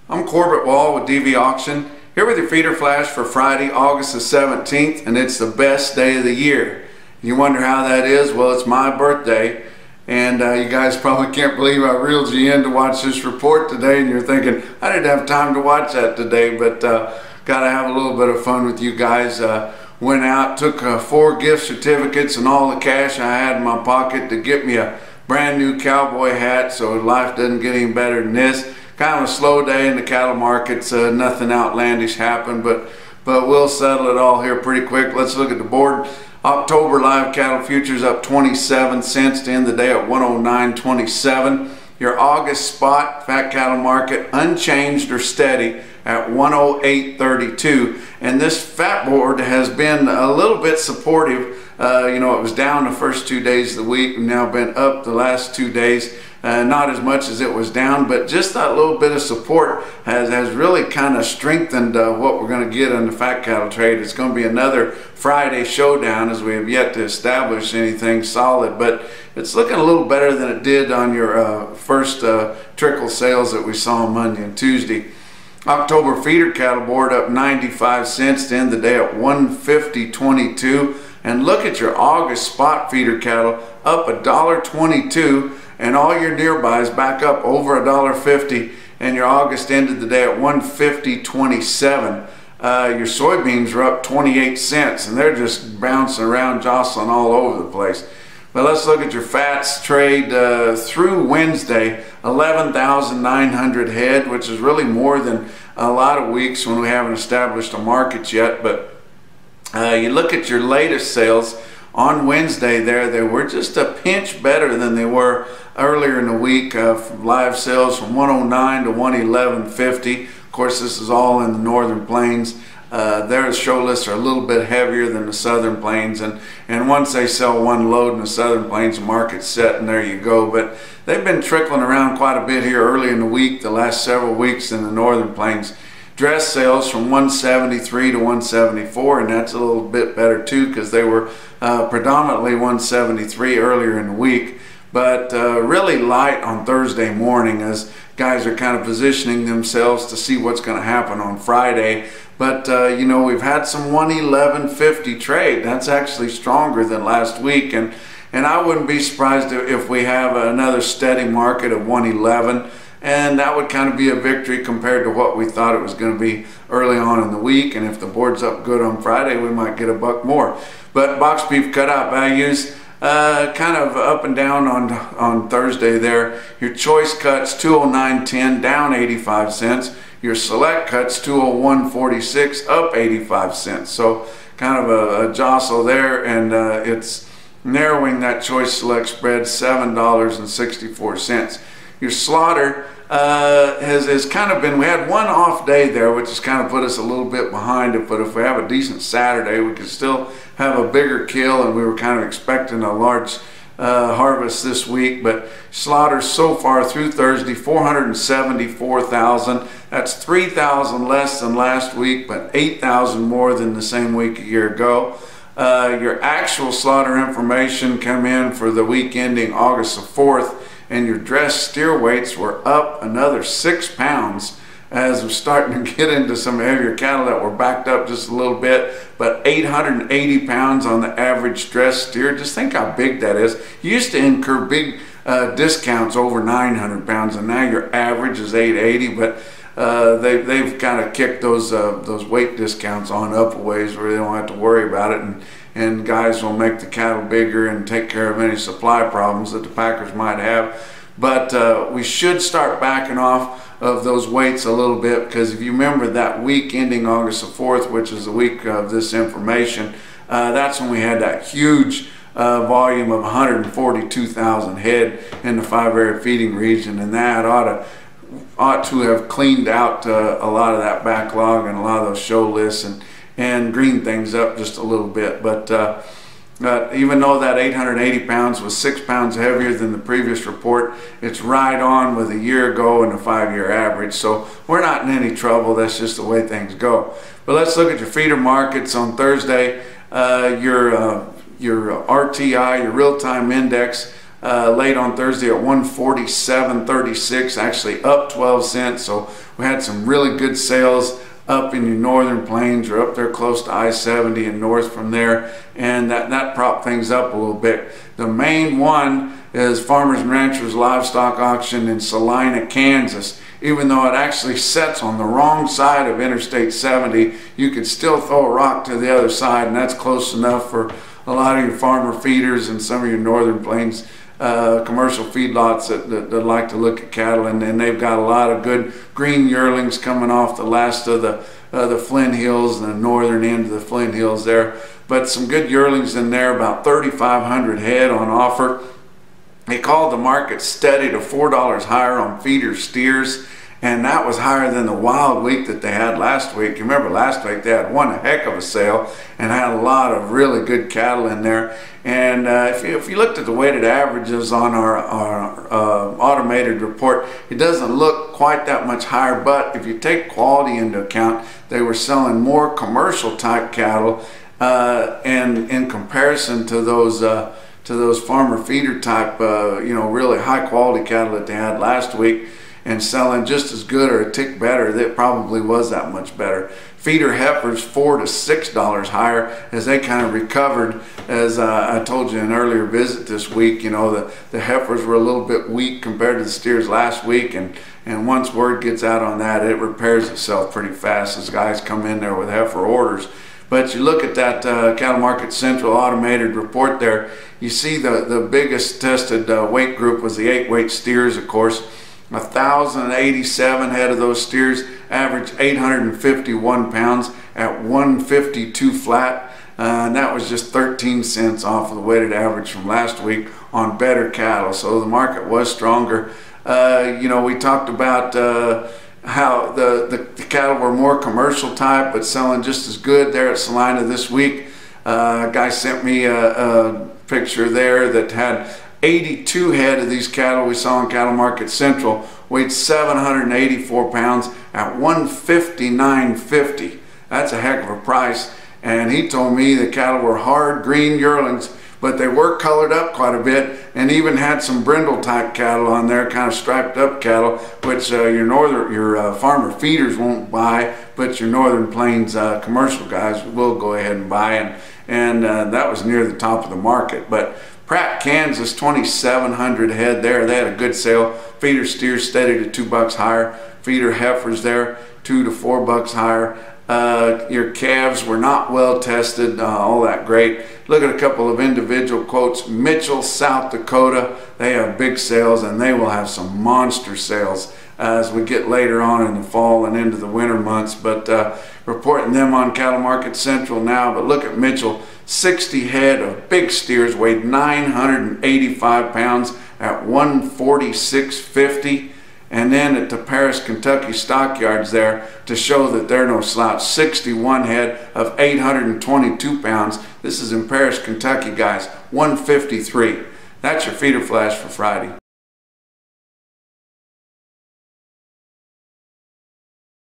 I'm Corbett Wall with DV Auction, here with your feeder flash for Friday, August the 17th, and it's the best day of the year. You wonder how that is? Well, it's my birthday, and you guys probably can't believe I reeled you in to watch this report today, and you're thinking, I didn't have time to watch that today, but got to have a little bit of fun with you guys. Went out, took 4 gift certificates and all the cash I had in my pocket to get me a brand new cowboy hat, so life doesn't get any better than this. Kind of a slow day in the cattle markets. Nothing outlandish happened, but we'll settle it all here pretty quick. Let's look at the board. October live cattle futures up 27 cents to end the day at 109.27. Your August spot fat cattle market unchanged or steady at 108.32, and this fat board has been a little bit supportive. You know, it was down the first 2 days of the week and now been up the last 2 days. Not as much as it was down, but just that little bit of support has really kind of strengthened what we're going to get in the fat cattle trade. It's going to be another Friday showdown as we have yet to establish anything solid, but it's looking a little better than it did on your first trickle sales that we saw on Monday and Tuesday. October feeder cattle board up 95 cents to end the day at 150.22, and look at your August spot feeder cattle up $1.22. and all your nearbys back up over $1.50, and your August ended the day at 150.27. Your soybeans are up 28 cents, and they're just bouncing around, jostling all over the place. But let's look at your fats trade through Wednesday. 11,900 head, which is really more than a lot of weeks when we haven't established a market yet. But you look at your latest sales on Wednesday there, they were just a pinch better than they were earlier in the week. Live sales from 109 to 111.50. Of course, this is all in the northern plains. Their show lists are a little bit heavier than the southern plains, and once they sell one load in the southern plains, the market's set, and there you go. But they've been trickling around quite a bit here early in the week, the last several weeks in the northern plains. Dress sales from 173 to 174, and that's a little bit better too, because they were predominantly 173 earlier in the week, but really light on Thursday morning as guys are kind of positioning themselves to see what's going to happen on Friday. But you know, we've had some 111.50 trade. That's actually stronger than last week, and I wouldn't be surprised if we have another steady market of 111. And that would kind of be a victory compared to what we thought it was going to be early on in the week. And if the board's up good on Friday, we might get a buck more. But box beef cutout values kind of up and down on Thursday there. Your choice cuts 209.10, down 85 cents. Your select cuts 201.46, up 85 cents. So kind of a jostle there, and it's narrowing that choice select spread $7.64. Your slaughter has kind of been, we had one off day there, which has kind of put us a little bit behind it, but if we have a decent Saturday, we could still have a bigger kill, and we were kind of expecting a large harvest this week. But slaughter so far through Thursday, 474,000. That's 3,000 less than last week, but 8,000 more than the same week a year ago. Your actual slaughter information come in for the week ending August the 4th, and your dressed steer weights were up another 6 pounds as we're starting to get into some heavier cattle that were backed up just a little bit, but 880 pounds on the average dressed steer. Just think how big that is. You used to incur big discounts over 900 pounds, and now your average is 880, but they've kind of kicked those weight discounts on up a ways where they don't have to worry about it, and guys will make the cattle bigger and take care of any supply problems that the packers might have. But we should start backing off of those weights a little bit, because if you remember that week ending August the 4th, which is the week of this information, that's when we had that huge volume of 142,000 head in the 5-area feeding region, and that ought to have cleaned out a lot of that backlog and a lot of those show lists, and green things up just a little bit. But even though that 880 pounds was 6 pounds heavier than the previous report, it's right on with a year ago and the 5-year average. So we're not in any trouble. That's just the way things go. But let's look at your feeder markets on Thursday. Your RTI, your real-time index, late on Thursday at 147.36, actually up 12 cents. So we had some really good sales up in your northern plains, or up there close to I-70 and north from there, and that propped things up a little bit. The main one is Farmers and Ranchers Livestock Auction in Salina, Kansas. Even though it actually sets on the wrong side of Interstate 70, you could still throw a rock to the other side, and that's close enough for a lot of your farmer feeders and some of your northern plains commercial feedlots that like to look at cattle, and they've got a lot of good green yearlings coming off the last of the Flint Hills and the northern end of the Flint Hills there. But some good yearlings in there, about 3,500 head on offer. They called the market steady to $4 higher on feeder steers, and that was higher than the wild week that they had last week. You remember last week they had one heck of a sale and had a lot of really good cattle in there. And if you looked at the weighted averages on our automated report, it doesn't look quite that much higher, but if you take quality into account, they were selling more commercial type cattle, and in comparison to those farmer feeder type, really high quality cattle that they had last week, and selling just as good or a tick better. That probably was that much better. Feeder heifers $4 to $6 higher as they kind of recovered. As I told you in an earlier visit this week, the heifers were a little bit weak compared to the steers last week, and once word gets out on that, it repairs itself pretty fast as guys come in there with heifer orders. But you look at that Cattle Market Central automated report there, you see the biggest tested weight group was the 8-weight steers, of course. 1,087 head of those steers averaged 851 pounds at 152 flat, and that was just 13 cents off of the weighted average from last week on better cattle. So the market was stronger. We talked about how the cattle were more commercial type but selling just as good there at Salina this week. A guy sent me a picture there that had 82 head of these cattle we saw in Cattle Market Central, weighed 784 pounds at 159.50. That's a heck of a price. And he told me the cattle were hard green yearlings, but they were colored up quite a bit, and even had some brindle type cattle on there, kind of striped up cattle, which your farmer feeders won't buy, but your northern plains commercial guys will go ahead and buy, and that was near the top of the market. But Pratt, Kansas, 2,700 head there. They had a good sale. Feeder steers steady to $2 higher. Feeder heifers there, $2 to $4 higher. Your calves were not well tested, all that great. Look at a couple of individual quotes. Mitchell, South Dakota, they have big sales, and they will have some monster sales as we get later on in the fall and into the winter months. But reporting them on Cattle Market Central now. But look at Mitchell, 60 head of big steers, weighed 985 pounds at 146.50. And then at the Paris, Kentucky stockyards there, to show that they're no slouch, 61 head of 822 pounds. This is in Paris, Kentucky, guys, 153. That's your feeder flash for Friday.